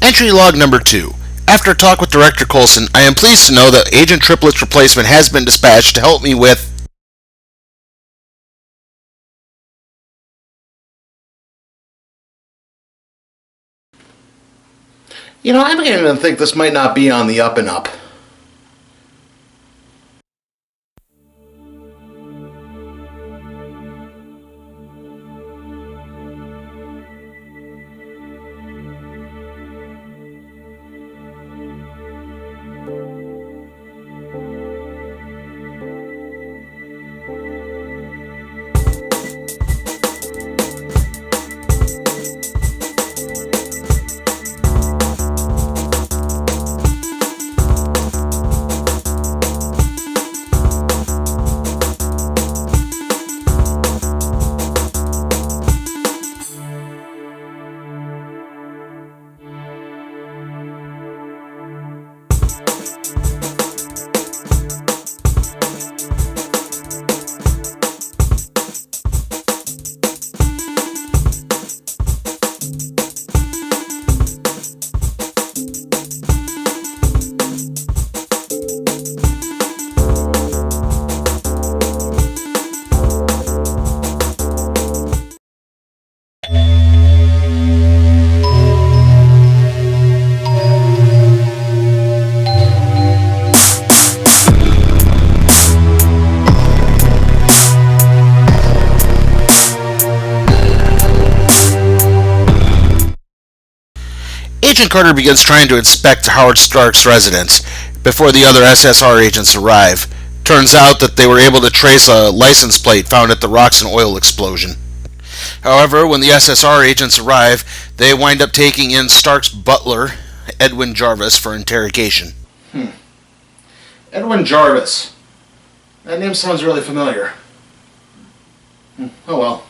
Entry log number 2. After a talk with Director Coulson, I am pleased to know that Agent Triplet's replacement has been dispatched to help me with... I'm beginning to think this might not be on the up and up. Agent Carter begins trying to inspect Howard Stark's residence before the other SSR agents arrive. Turns out that they were able to trace a license plate found at the rocks and oil explosion. However, when the SSR agents arrive, they wind up taking in Stark's butler, Edwin Jarvis, for interrogation. Edwin Jarvis. That name sounds really familiar. Oh well.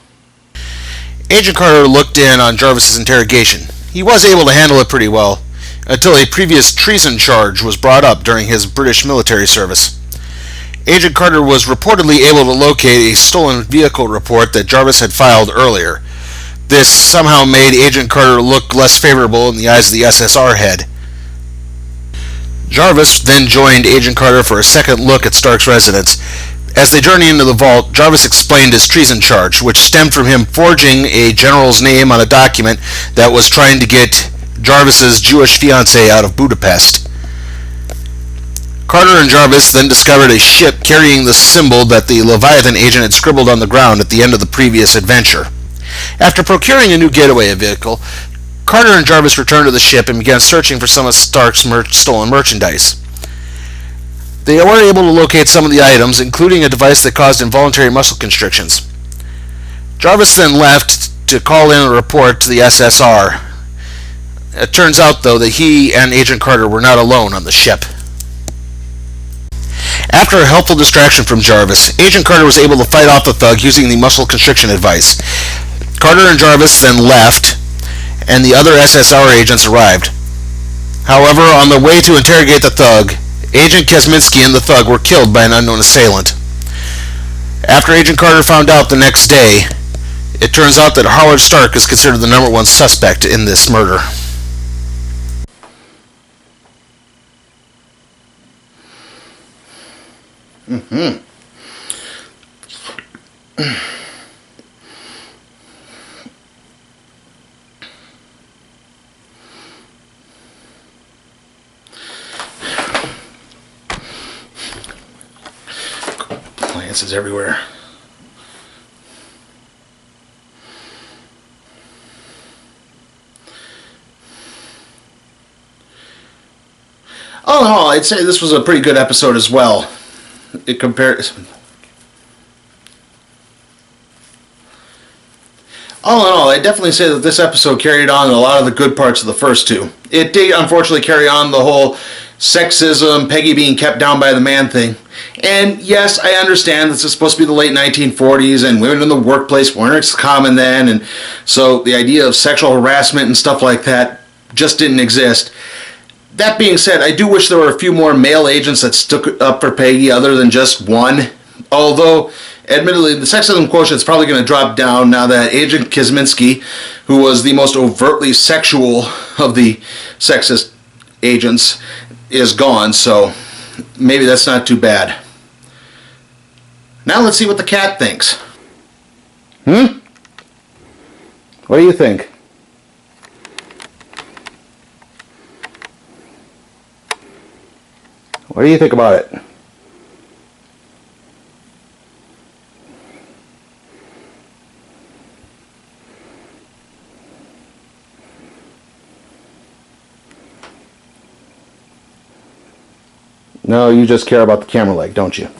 Agent Carter looked in on Jarvis's interrogation. He was able to handle it pretty well, until a previous treason charge was brought up during his British military service. Agent Carter was reportedly able to locate a stolen vehicle report that Jarvis had filed earlier. This somehow made Agent Carter look less favorable in the eyes of the SSR head. Jarvis then joined Agent Carter for a second look at Stark's residence. As they journeyed into the vault, Jarvis explained his treason charge, which stemmed from him forging a general's name on a document that was trying to get Jarvis's Jewish fiancée out of Budapest. Carter and Jarvis then discovered a ship carrying the symbol that the Leviathan agent had scribbled on the ground at the end of the previous adventure. After procuring a new getaway vehicle, Carter and Jarvis returned to the ship and began searching for some of Stark's stolen merchandise. They were able to locate some of the items, including a device that caused involuntary muscle constrictions. Jarvis then left to call in a report to the SSR. It turns out, though, that he and Agent Carter were not alone on the ship. After a helpful distraction from Jarvis, Agent Carter was able to fight off the thug using the muscle constriction device. Carter and Jarvis then left, and the other SSR agents arrived. However, on their way to interrogate the thug, Agent Kosminski and the thug were killed by an unknown assailant. After Agent Carter found out the next day, it turns out that Howard Stark is considered the number one suspect in this murder. Appliances everywhere. All in all, I'd say this was a pretty good episode as well. It compares. All in all, I'd definitely say that this episode carried on a lot of the good parts of the first two. It did unfortunately carry on the whole sexism, Peggy being kept down by the man thing. And yes, I understand this is supposed to be the late 1940s and women in the workplace weren't as common then, and so the idea of sexual harassment and stuff like that just didn't exist. That being said, I do wish there were a few more male agents that stuck up for Peggy other than just one. Although, Admittedly, the sexism quotient is probably going to drop down now that Agent Kizminski, who was the most overtly sexual of the sexist agents, is gone, so maybe that's not too bad. Now let's see what the cat thinks. What do you think? What do you think about it? No, you just care about the camera leg, don't you?